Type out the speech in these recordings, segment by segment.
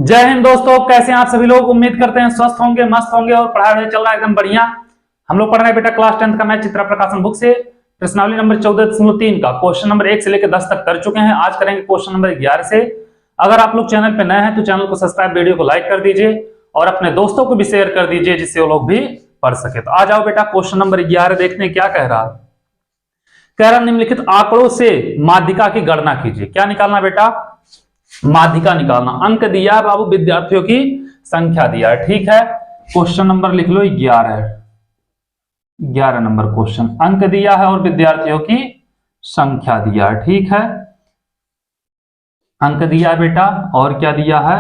जय हिंद दोस्तों, कैसे हैं आप सभी लोग। उम्मीद करते हैं स्वस्थ होंगे, मस्त होंगे और पढ़ाई चल रहा है एकदम बढ़िया। हम लोग पढ़ रहे हैं बेटा क्लास 10 का मैथ चित्रा प्रकाशन बुक से प्रश्नावली नंबर 14.3 का क्वेश्चन नंबर 1 से लेकर 10 तक कर चुके हैं। आज करेंगे क्वेश्चन नंबर 11 से। अगर आप लोग चैनल पे नए हैं तो चैनल को सब्सक्राइब, वीडियो को लाइक कर दीजिए और अपने दोस्तों को भी शेयर कर दीजिए जिससे वो लोग भी पढ़ सके। तो आ जाओ बेटा, क्वेश्चन नंबर 11 देखते हैं क्या कह रहा है। कह रहा निम्नलिखित आंकड़ों से माध्यिका की गणना कीजिए। क्या निकालना बेटा? माध्यिका निकालना। अंक दिया है बाबू, विद्यार्थियों की संख्या दिया है। ठीक है, क्वेश्चन नंबर लिख लो 11 नंबर क्वेश्चन। अंक दिया है और विद्यार्थियों की संख्या दिया है। ठीक है, अंक दिया है बेटा और क्या दिया है?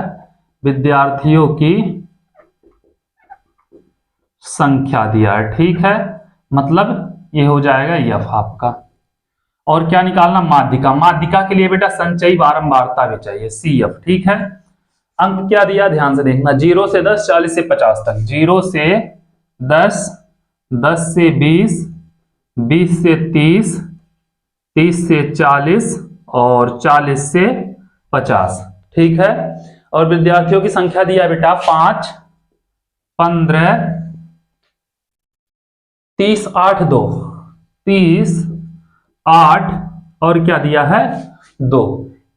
विद्यार्थियों की संख्या दिया है। ठीक है, मतलब ये हो जाएगा यफ आपका। और क्या निकालना? माध्यिका। माध्यिका के लिए बेटा संचयी बारंबारता भी चाहिए, CF। ठीक है, अंक क्या दिया ध्यान से देखना। 0 से 10, 40 से 50 तक। 0 से 10, 10 से 20, 20 से 30, 30 से 40 और 40 से 50। ठीक है, और विद्यार्थियों की संख्या दिया बेटा 5, 15, 30, 8, 2, 30, 8 और क्या दिया है? 2।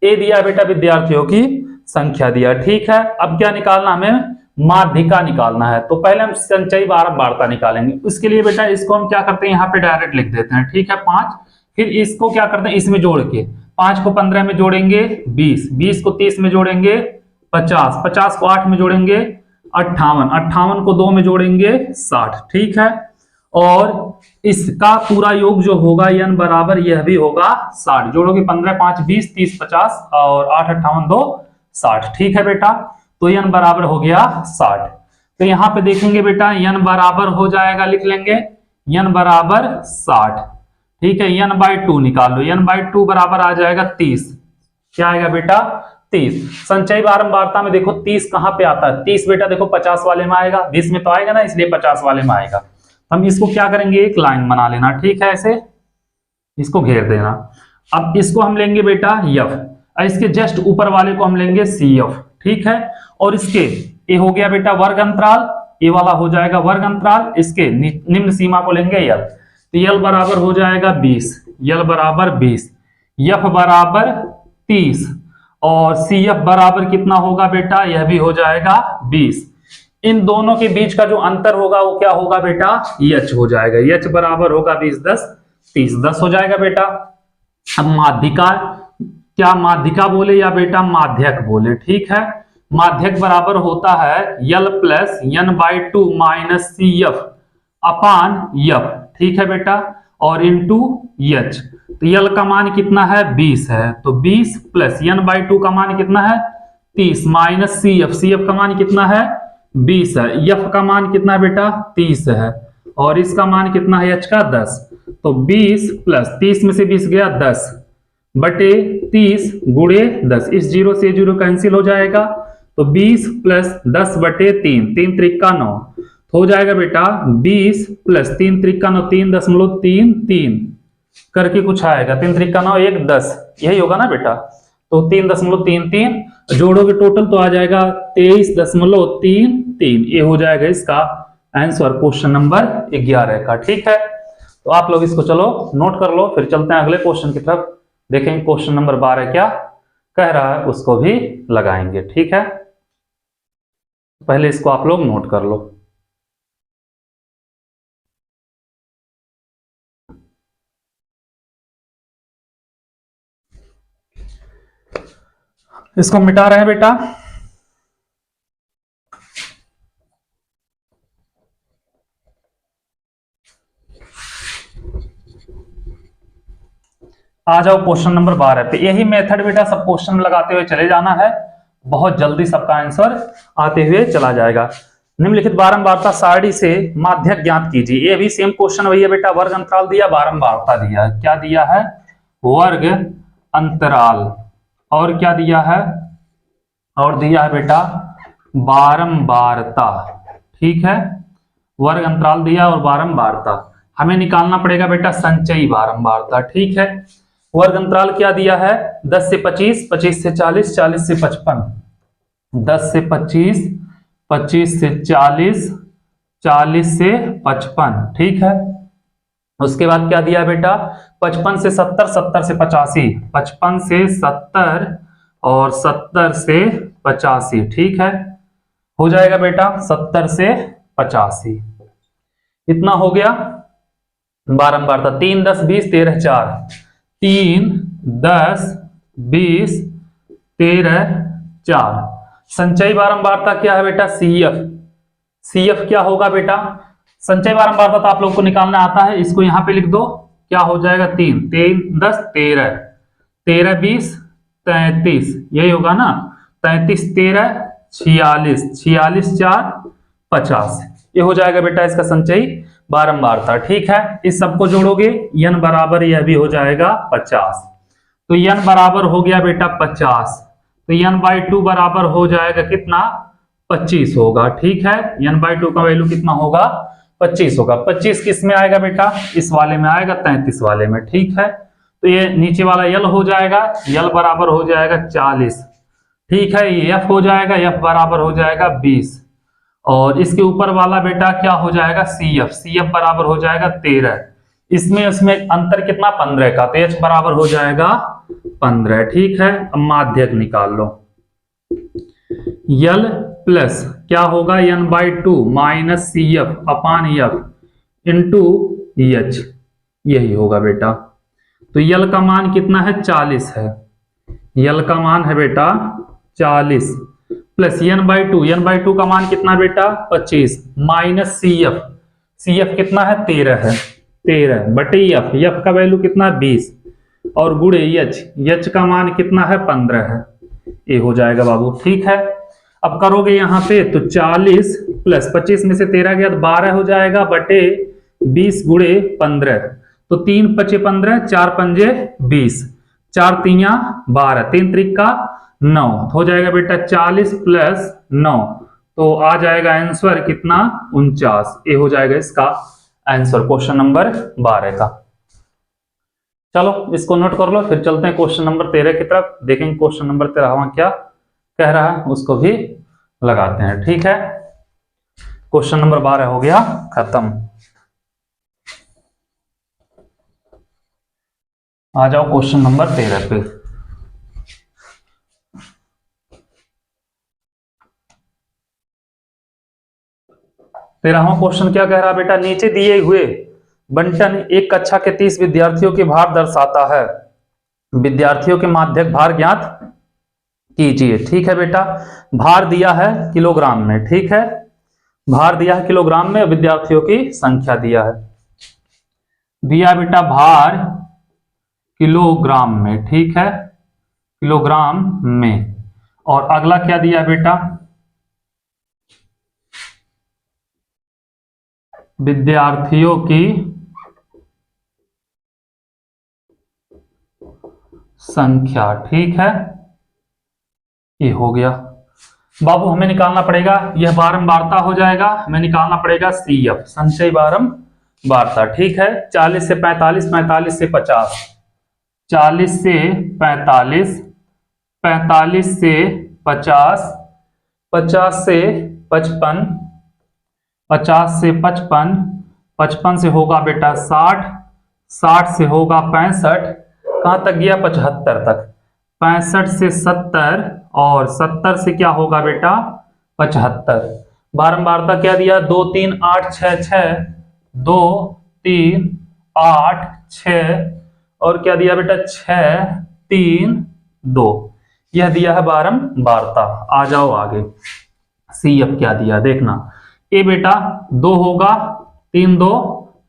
ए दिया बेटा विद्यार्थियों की संख्या दिया। ठीक है, अब क्या निकालना? हमें माध्यिका निकालना है। तो पहले हम संचयी बारंबारता निकालेंगे। उसके लिए बेटा इसको हम क्या करते हैं, यहाँ पे डायरेक्ट लिख देते हैं। ठीक है, 5। फिर इसको क्या करते हैं, इसमें जोड़ के 5 को 15 में जोड़ेंगे 20, 20 को 30 में जोड़ेंगे 50, 50 को 8 में जोड़ेंगे 58, 58 को 2 में जोड़ेंगे 60। ठीक है, और इसका पूरा योग जो होगा n बराबर यह भी होगा 60। जोड़ोगे 15, 5, 20, 30, 50 और 8, 58, 2, 60। ठीक है बेटा, तो n बराबर हो गया 60। तो यहां पे देखेंगे बेटा n बराबर हो जाएगा, लिख लेंगे n बराबर 60। ठीक है, n बाई 2 निकाल लो। n बाई 2 बराबर आ जाएगा 30। क्या आएगा बेटा? 30। संचयी बारंबारता में देखो 30 कहां पे आता है? 30 बेटा देखो 50 वाले में आएगा, 20 में तो आएगा ना, इसलिए 50 वाले में आएगा। हम इसको क्या करेंगे, एक लाइन बना लेना। ठीक है, ऐसे इसको घेर देना। अब इसको हम लेंगे बेटा यफ, इसके जस्ट ऊपर वाले को हम लेंगे CF। ठीक है, और इसके ये हो गया बेटा वर्ग अंतराल, ये वाला हो जाएगा वर्ग अंतराल। इसके निम्न सीमा को लेंगे L। तो L बराबर हो जाएगा 20, L बराबर 20, F बराबर 30 और CF बराबर कितना होगा बेटा? यह भी हो जाएगा 20। इन दोनों के बीच का जो अंतर होगा वो क्या होगा बेटा? H हो जाएगा। H बराबर होगा 20, 10, 30, 10 हो जाएगा बेटा। अब माध्यिका, क्या माध्यिका बोले या बेटा माध्यक बोले? ठीक है, माध्यक बराबर होता है L plus n by 2 minus CF upon F। ठीक है बेटा, और इंटू H। तो L का मान कितना है? 20 है, तो 20 प्लस n बाई 2 का मान कितना है? 30 माइनस CF, CF का मान कितना है? 20 है। F का मान कितना है बेटा? 30 है, और इसका मान कितना है H का? 10। तो 20 प्लस 30 में से 20 गया 10 बटे 30 गुणे 10। इस 0 से 0 कैंसिल हो जाएगा, तो 20 प्लस 10 बटे 3, 3 त्रिका 9 हो जाएगा बेटा। 20 प्लस 3 त्रिका 9, 3.33 करके कुछ आएगा। 3 त्रिका 9, 1, 10, यही होगा ना बेटा। तो 3.33 जोड़ोगे टोटल तो आ जाएगा 23.33। ये हो जाएगा इसका आंसर क्वेश्चन नंबर 11 का। ठीक है, तो आप लोग इसको चलो नोट कर लो, फिर चलते हैं अगले क्वेश्चन की तरफ। देखेंगे क्वेश्चन नंबर 12 क्या कह रहा है, उसको भी लगाएंगे। ठीक है, पहले इसको आप लोग नोट कर लो। इसको मिटा रहे हैं बेटा। आ जाओ क्वेश्चन नंबर 12 पे। यही मेथड बेटा सब क्वेश्चन लगाते हुए चले जाना है, बहुत जल्दी सबका आंसर आते हुए चला जाएगा। निम्नलिखित बारंबारता सारणी से माध्यक ज्ञात कीजिए। ये भी सेम क्वेश्चन वही है बेटा, वर्ग अंतराल दिया, बारंबारता दिया। क्या दिया है? वर्ग अंतराल, और क्या दिया है? और दिया है बेटा बारंबारता। ठीक है, वर्ग अंतराल दिया और बारंबारता। हमें निकालना पड़ेगा बेटा संचयी बारंबारता। ठीक है, वर्ग अंतराल क्या दिया है? 10 से 25, 25 से 40, 40 से 55, 10 से 25, 25 से 40, 40 से 55, ठीक है। उसके बाद क्या दिया बेटा, 55 से 70, 70 से 85, 55 से 70 और 70 से 85, ठीक है। हो जाएगा बेटा 70 से 85, इतना हो गया। बारंबार था 3 10 20 13 4, 3 10 20 13 4। संचयी बारंबारता क्या है बेटा, CF। CF क्या होगा बेटा, संचयी बारंबारता तो आप लोग को निकालना आता है, इसको यहां पे लिख दो, क्या हो जाएगा 3 3 10 13, 13 20 33, यही होगा ना, 33 13 46, 46 4 50, ये हो जाएगा बेटा इसका संचयी बारंबारता, ठीक है। इस सबको जोड़ोगे n बराबर यह भी हो जाएगा 50, तो n बराबर हो गया बेटा 50, तो n/2 बराबर हो जाएगा कितना, 25 होगा, ठीक है। n/2 का वैल्यू कितना होगा, 25 होगा। 25 किस में आएगा बेटा, इस वाले में आएगा, 33 वाले में, ठीक है। तो ये नीचे वाला यल हो जाएगा, यल बराबर हो जाएगा 40, ठीक है। ये f हो जाएगा, f बराबर हो जाएगा 20, और इसके ऊपर वाला बेटा क्या हो जाएगा, CF बराबर हो जाएगा 13। इसमें अंतर कितना, 15 का, तो h बराबर हो जाएगा 15, ठीक है। अब माध्यक निकाल लो, यल प्लस क्या होगा, n/2 माइनस CF अपान F इंटू H, यही होगा बेटा। तो यल का मान कितना है, 40 है, यल का मान है बेटा 40, प्लस n/2 का मान कितना बेटा, 25, माइनस CF कितना है, 13 है, 13 बटे F का वैल्यू कितना है 20, और गुणे H का मान कितना है, 15 है, ये हो जाएगा बाबू, ठीक है। अब करोगे यहां पे तो 40 प्लस 25 में से 13 गया तो 12 हो जाएगा, बटे 20 गुणे 15, तो 3 5 15, 4 5 20, 4 3 12, 3 3 का 9, हो जाएगा बेटा 40 प्लस 9, तो आ जाएगा आंसर कितना, 49, ये हो जाएगा इसका आंसर क्वेश्चन नंबर 12 का। चलो इसको नोट कर लो, फिर चलते हैं क्वेश्चन नंबर 13 की तरफ, देखेंगे क्वेश्चन नंबर 13 क्या कह रहा है, उसको भी लगाते हैं, ठीक है। क्वेश्चन नंबर 12 हो गया खत्म। आ जाओ क्वेश्चन नंबर 13 पे। 13वां क्वेश्चन क्या कह रहा है बेटा, नीचे दिए हुए बंटन एक कक्षा के 30 विद्यार्थियों के भार दर्शाता है, विद्यार्थियों के माध्यक भार ज्ञात कीजिए, ठीक है बेटा। भार दिया है किलोग्राम में, ठीक है, भार दिया है किलोग्राम में, विद्यार्थियों की संख्या दिया है, दिया बेटा भार किलोग्राम में, ठीक है, किलोग्राम में, और अगला क्या दिया बेटा, विद्यार्थियों की संख्या, ठीक है, ये हो गया। बाबू हमें निकालना पड़ेगा, यह बारंबारता हो जाएगा, हमें निकालना पड़ेगा CF संचयी बारंबारता, ठीक है। 40 से 45, 45 से 50, 40 से 45, 45 से 50, 50 से 55, 50 से 55, 55 से होगा बेटा 60, 60 से होगा 65, कहां तक गया 75 तक, 65 से 70, और 70 से क्या होगा बेटा 75। बारंबारता क्या दिया, 2 3 8 6 6, 2 3 8 6, और क्या दिया बेटा 6 3 2, यह दिया है बारंबारता। आ जाओ आगे, CF क्या दिया देखना, ए बेटा 2 होगा, 3 2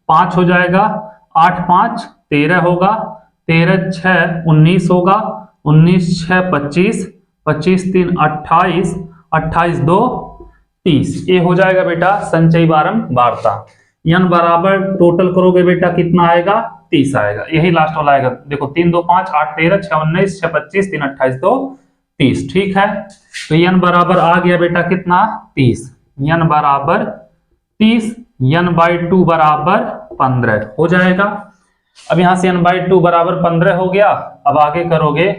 5 हो जाएगा, 8 5 13 होगा, 13 6 19 होगा, 19 6 25, 25 3 28, 28 2 30, ये हो जाएगा बेटा संचयी बारंबारता। n बराबर टोटल करोगे बेटा कितना आएगा, 30 आएगा, यही लास्ट वाला आएगा, देखो 3 2 5 8 13 6 19 6 25 3 28 2 30, ठीक है। तो n बराबर आ गया बेटा कितना 30, n बराबर 30, n/2 बराबर 15 हो जाएगा। अब यहां से n/2 बराबर 15 हो गया, अब आगे करोगे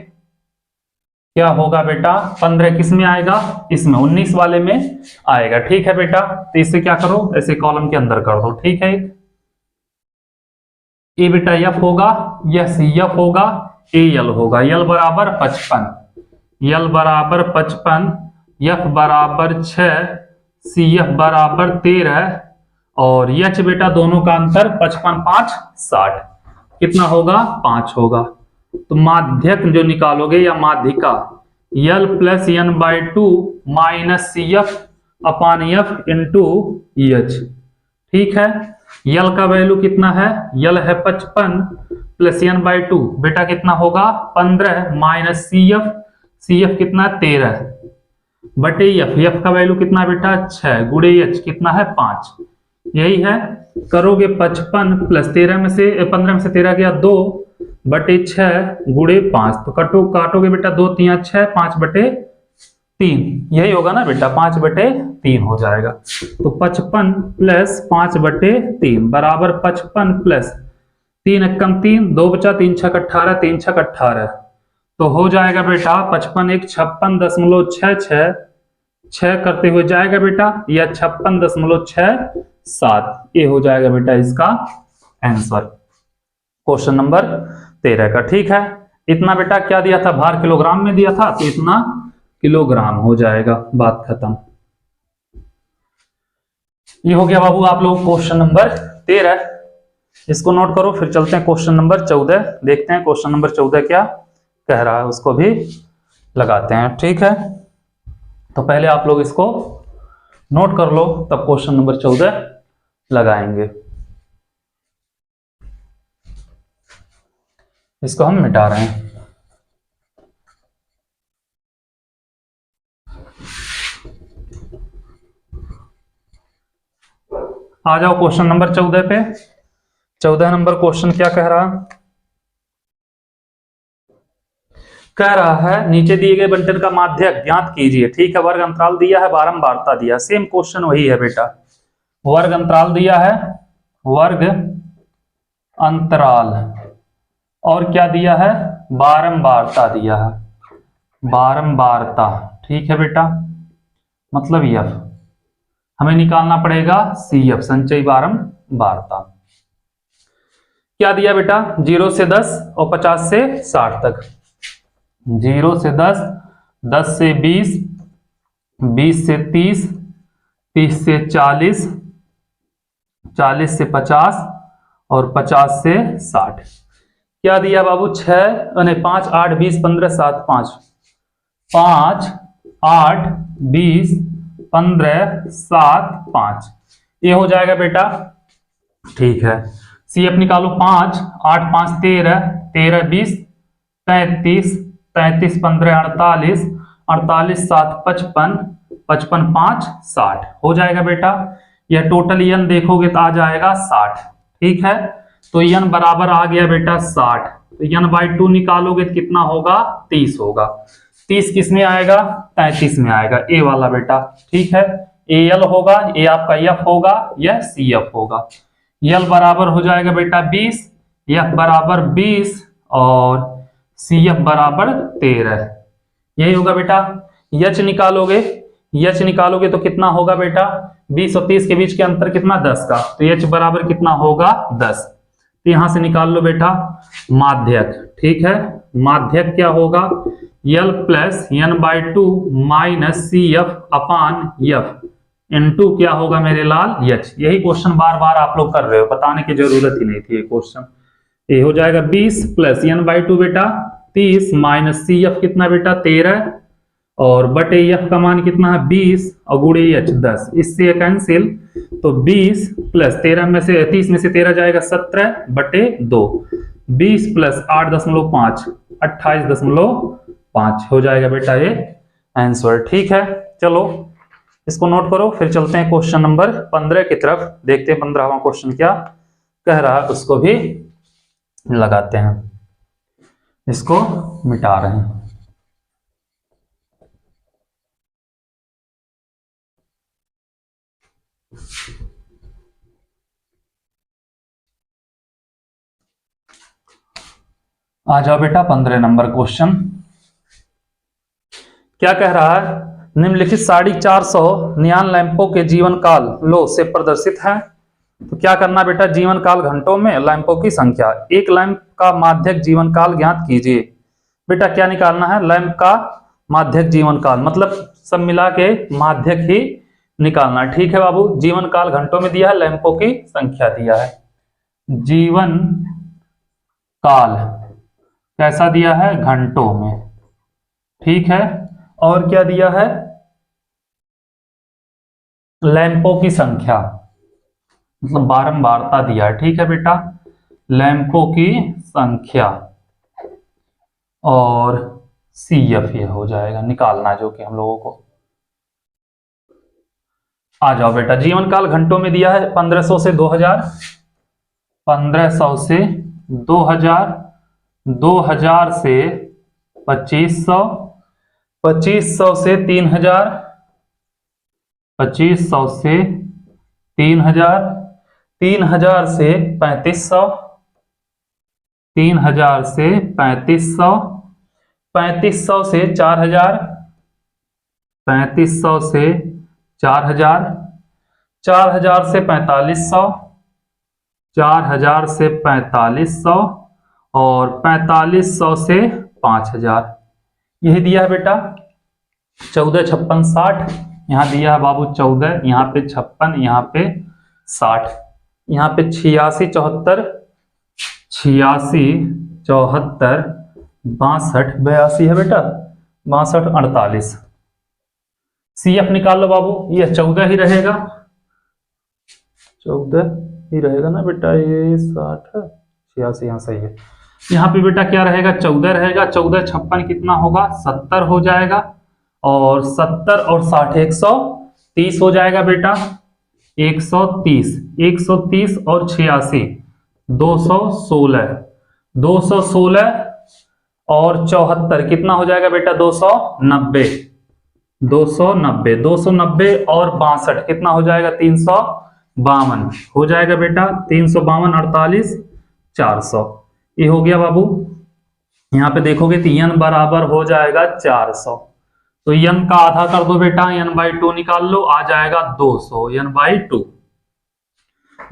क्या होगा बेटा, 15 किस में आएगा, इसमें 19 वाले में आएगा। ठीक है बेटा, तो इससे क्या करो, ऐसे कॉलम के अंदर कर दो। ठीक है, ए बेटा एफ होगा, यस एफ होगा, ए यल होगा, यल बराबर 55, यल बराबर 55, एफ बराबर 6, सी एफ बराबर 13 और एच बेटा दोनों का अंतर 55 5 60, कितना होगा 5 होगा। तो माध्यक जो निकालोगे या माध्यिका L plus N by 2 minus C F upon F into H. ठीक है, यल का वैल्यू कितना है, यल है 55 प्लस एन बाई 2 बेटा कितना होगा 15 माइनस सी एफ कितना 13 बटे एफ, एफ का वैल्यू कितना बेटा 6 गुड़े एच कितना है 5, यही है। करोगे 55 प्लस 13 में से 15 में से 13 गया 2 बटे 6 गुड़े 5, तो काटोगे बेटा 2 3 6 5 बटे 3, यही होगा ना बेटा 5 बटे 3 हो जाएगा। तो 55 प्लस 5 बटे 3 बराबर 55 प्लस 3 एकम 3 2 बचा 3 6 18 3 6 18, तो हो जाएगा बेटा 55 1 56.66 6 करते हुए जाएगा बेटा या 56.67, ये हो जाएगा बेटा इसका आंसर क्वेश्चन नंबर 13 का। ठीक है, इतना बेटा क्या दिया था, भार किलोग्राम में दिया था, तो इतना किलोग्राम हो जाएगा, बात खत्म। ये हो गया बाबू आप लोग क्वेश्चन नंबर 13, इसको नोट करो। फिर चलते हैं क्वेश्चन नंबर 14, देखते हैं क्वेश्चन नंबर 14 क्या कह रहा है, उसको भी लगाते हैं। ठीक है, तो पहले आप लोग इसको नोट कर लो, तब क्वेश्चन नंबर 14 लगाएंगे। इसको हम मिटा रहे हैं। आ जाओ क्वेश्चन नंबर 14 पे। 14 नंबर क्वेश्चन क्या कह रहा है, नीचे दिए गए बंटन का माध्यक ज्ञात कीजिए। ठीक है, वर्ग अंतराल दिया है, बारंबारता दिया, सेम क्वेश्चन वही है बेटा। वर्ग अंतराल दिया है, वर्ग अंतराल, और क्या दिया है, बारंबारता दिया है, बारंबारता। ठीक है बेटा, मतलब एफ हमें निकालना पड़ेगा सी एफ, संचयी बारंबारता। क्या दिया बेटा, 0 से 10 और 50 से 60 तक, 0 से 10, 10 से 20, 20 से 30, 30 से 40, 40 से 50 और 50 से 60। क्या दिया बाबू, 5 8 20 15 7 5, 5 8 20 15 7 5, ये हो जाएगा बेटा। ठीक है, सी एफ निकालो, 5 8 5 13 13 20 35 35 15 48 48 7 55 55 5 60 हो जाएगा बेटा। यह टोटल यन देखोगे तो आ जाएगा 60। ठीक है, तो यन बराबर आ गया बेटा 60, तो यन बाई 2 निकालोगे तो कितना होगा 30 होगा। 30 किस में आएगा, 33 में आएगा, ए वाला बेटा। ठीक है, ए यल होगा, ए आपका एफ होगा, यह सी एफ होगा। यल बराबर हो जाएगा बेटा 20, एफ बराबर 20 और सी एफ बराबर 13, यही होगा बेटा। यच निकालोगे, यच निकालोगे तो कितना होगा बेटा, 20 और 30 के बीच के अंतर कितना 10 का, तो एच बराबर कितना होगा 10। तो यहां से निकाल लो बेटा माध्यक। ठीक है, माध्यक क्या होगा, L plus N by 2 minus C F upon F into क्या होगा मेरे लाल एच। यही क्वेश्चन बार बार आप लोग कर रहे हो, बताने की जरूरत ही नहीं थी ये क्वेश्चन। ये हो जाएगा 20 प्लस एन बाई 2 बेटा 30 माइनस सी एफ कितना बेटा 13 और बटे एफ का मान कितना है 20 और गुड़े एच 10, इससे कैंसिल, तो 20 प्लस 13 में से 30 में से 13 जाएगा 17 बटे 2, 20 प्लस 8.5 28.5 हो जाएगा बेटा ये आंसर। ठीक है, चलो इसको नोट करो। फिर चलते हैं क्वेश्चन नंबर 15 की तरफ, देखते हैं 15वां क्वेश्चन क्या कह रहा है, उसको भी लगाते हैं। इसको मिटा रहे हैं। आ जाओ बेटा 15 नंबर क्वेश्चन। क्या कह रहा है, निम्नलिखित 450 नियॉन लैंपों के जीवन काल लो से प्रदर्शित है। तो क्या करना बेटा, जीवन काल घंटों में लैंपों की संख्या, एक लैंप का माध्यक जीवन काल ज्ञात कीजिए। बेटा क्या निकालना है, लैंप का माध्यक जीवन काल, मतलब सब मिला के माध्यक ही निकालना। ठीक है बाबू, जीवन काल घंटों में दिया है, लैंपों की संख्या दिया है। जीवन काल कैसा दिया है, घंटों में। ठीक है, और क्या दिया है, लैंपों की संख्या, मतलब बारंबारता दिया है। ठीक है बेटा, लैंपों की संख्या और CF ये हो जाएगा निकालना, जो कि हम लोगों को। आ जाओ बेटा, जीवन काल घंटों में दिया है 1500 से 2000, 1500 से 2000, 2000 से 2500, 2500 से 3000, 2500 से 3000, 3000 से 3500, 3000 से 3500, 3500 से 4000, 3500 से 4000, 4000 से 4500, 4000 से 4500 और 4500 से 5000। यही दिया है बेटा। 14 56 60, यहाँ दिया है बाबू 14, यहाँ पे 56, यहाँ पे 60, यहाँ पे 86 74, 86 74 62 82 है बेटा, 62 48। CF निकाल लो बाबू, ये 14 ही रहेगा, 14 ही रहेगा ना बेटा, ये 60 86 यहाँ सही है। यहाँ पे बेटा क्या रहेगा, 14 रहेगा, 14 56 कितना होगा, 70 हो जाएगा, और 70 और 60 130 हो जाएगा बेटा, 130, 130 और 86 216, 216 और 74 कितना हो जाएगा बेटा, 290, 290, 290 और 62 कितना हो जाएगा, 352 हो जाएगा बेटा, 352 48 400। ये हो गया बाबू। यहाँ पे देखोगे तो n बराबर हो जाएगा 400, तो n का आधा कर दो बेटा, n/2 निकाल लो, आ जाएगा 200, n/2।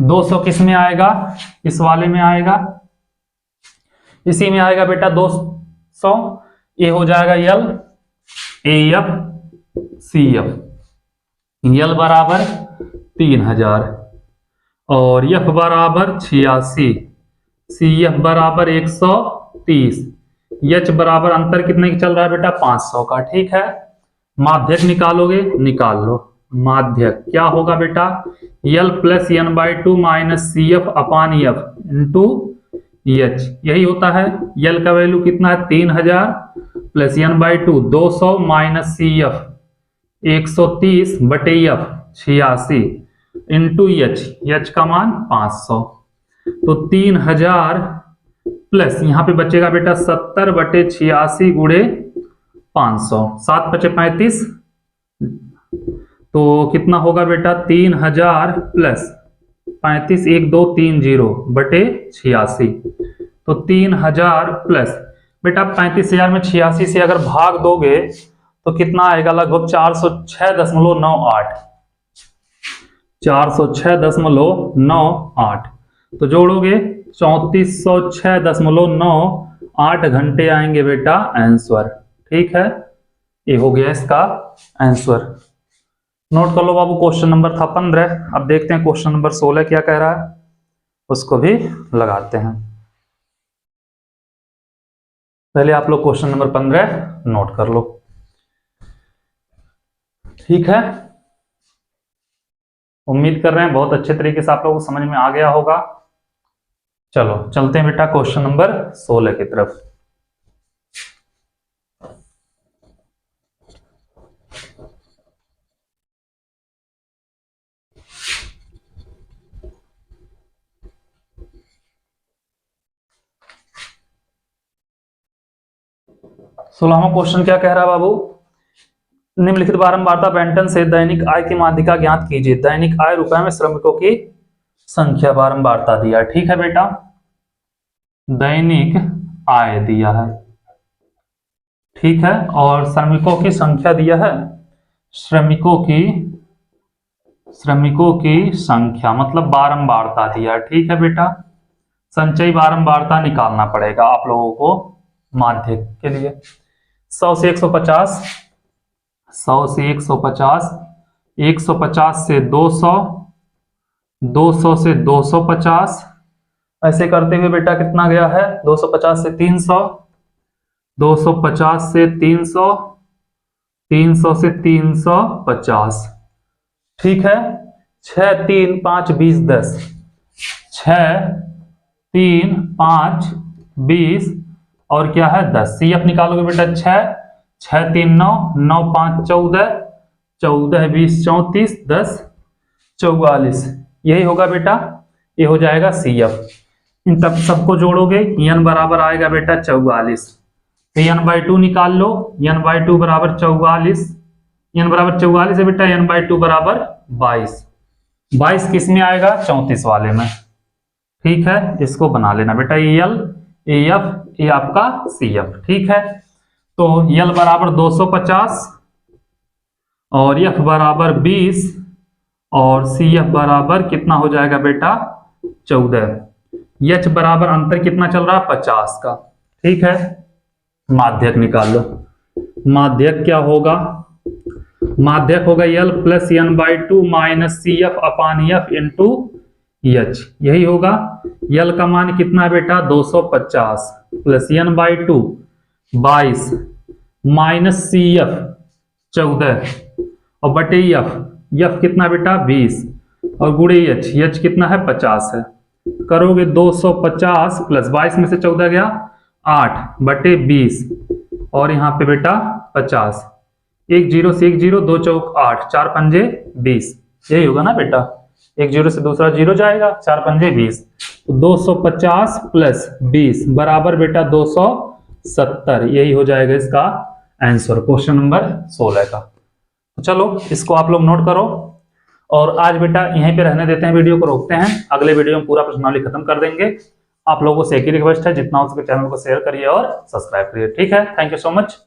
200 किस में आएगा, इस वाले में आएगा, इसी में आएगा बेटा 200। ये हो जाएगा L AF CF, L बराबर 3000 और F बराबर 86, CF बराबर 130, H बराबर अंतर कितने की चल रहा है बेटा, 500 का। ठीक है, माध्यक निकालोगे, निकाल लो। माध्यक क्या होगा बेटा, L plus n/2 minus CF अपान F इंटू H, यही होता है। L का वैल्यू कितना है, 3000 प्लस n/2 200 माइनस CF 130 बटे F 86 इंटू H का मान 500, तो 3000 प्लस यहाँ पे बचेगा बेटा 70 बटे 86 गुणे 500, 7 बचे 35, तो कितना होगा बेटा, 3000 प्लस 35 1 2 3 0 बटे 86, तो 3000 प्लस बेटा 35,000 में 86 से अगर भाग दोगे तो कितना आएगा, लगभग 406.98, 406.98। तो जोड़ोगे 3406.98 घंटे आएंगे बेटा आंसर। ठीक है, ये हो गया इसका आंसर। नोट कर लो बाबू, क्वेश्चन नंबर था 15। अब देखते हैं क्वेश्चन नंबर 16 क्या कह रहा है, उसको भी लगाते हैं। पहले आप लोग क्वेश्चन नंबर 15 नोट कर लो। ठीक है, उम्मीद कर रहे हैं बहुत अच्छे तरीके से आप लोगों को समझ में आ गया होगा। चलो चलते हैं बेटा क्वेश्चन नंबर 16 की तरफ। सोलहवां क्वेश्चन क्या कह रहा है बाबू, निम्नलिखित बारंबारता बेंटन से दैनिक आय की माध्यिका ज्ञात कीजिए। दैनिक आय रुपए में श्रमिकों की संख्या बारंबारता दिया। ठीक है बेटा, दैनिक आय दिया है, ठीक है। और श्रमिकों की संख्या दिया है, श्रमिकों की संख्या मतलब बारंबारता दिया है। ठीक है बेटा, संचयी बारंबारता निकालना पड़ेगा आप लोगों को माध्यक के लिए। 100 से 150, 100 से 150, 150 से 200, 200 से 250, ऐसे करते हुए बेटा कितना गया है, 250 से 300, 250 से 300, 300 से 350। ठीक है, 6 3 5 20 10, 6 3 5 20 और क्या है 10। CF निकालोगे बेटा 6 6 3 9, 9 5 14, 14 20 34, 10 44, यही होगा बेटा, ये हो जाएगा CF। इन तब सबको जोड़ोगे, n बराबर आएगा बेटा 44, तो n/2 निकाल लो, n/2 बराबर 44, n बराबर 44 है बेटा, n/2 बराबर 22, 22 किस में आएगा, 34 वाले में। ठीक है, इसको बना लेना बेटा, L AF ये आपका CF। ठीक है, तो L बराबर 250 और F बराबर 20 और CF बराबर कितना हो जाएगा बेटा 14। H बराबर अंतर कितना चल रहा है 50 का। ठीक है, माध्यक निकाल लो। माध्यक क्या होगा, माध्यक होगा L plus n/2 minus CF अपान F इंटू H, यही होगा। L का मान कितना है बेटा 250 प्लस n/2 22 माइनस CF 14 और बटे F कितना बेटा 20 और गुणे H कितना है 50 है। करोगे 250 प्लस 22 में से 14 गया 8 बटे 20 और यहाँ पे बेटा 50, 1 0 से 1 0, 2 चौक 8, 4 पंजे 20, यही होगा ना बेटा, 1 0 से दूसरा 0 जाएगा, 4 पंजे 20, तो 250 प्लस 20 बराबर बेटा 270, यही हो जाएगा इसका आंसर क्वेश्चन नंबर 16 का। तो चलो इसको आप लोग नोट करो और आज बेटा यहीं पे रहने देते हैं, वीडियो को रोकते हैं, अगले वीडियो में पूरा प्रश्नावली खत्म कर देंगे। आप लोगों से एक ही रिक्वेस्ट है, जितना हो सके चैनल को शेयर करिए और सब्सक्राइब करिए। ठीक है, थैंक यू सो मच।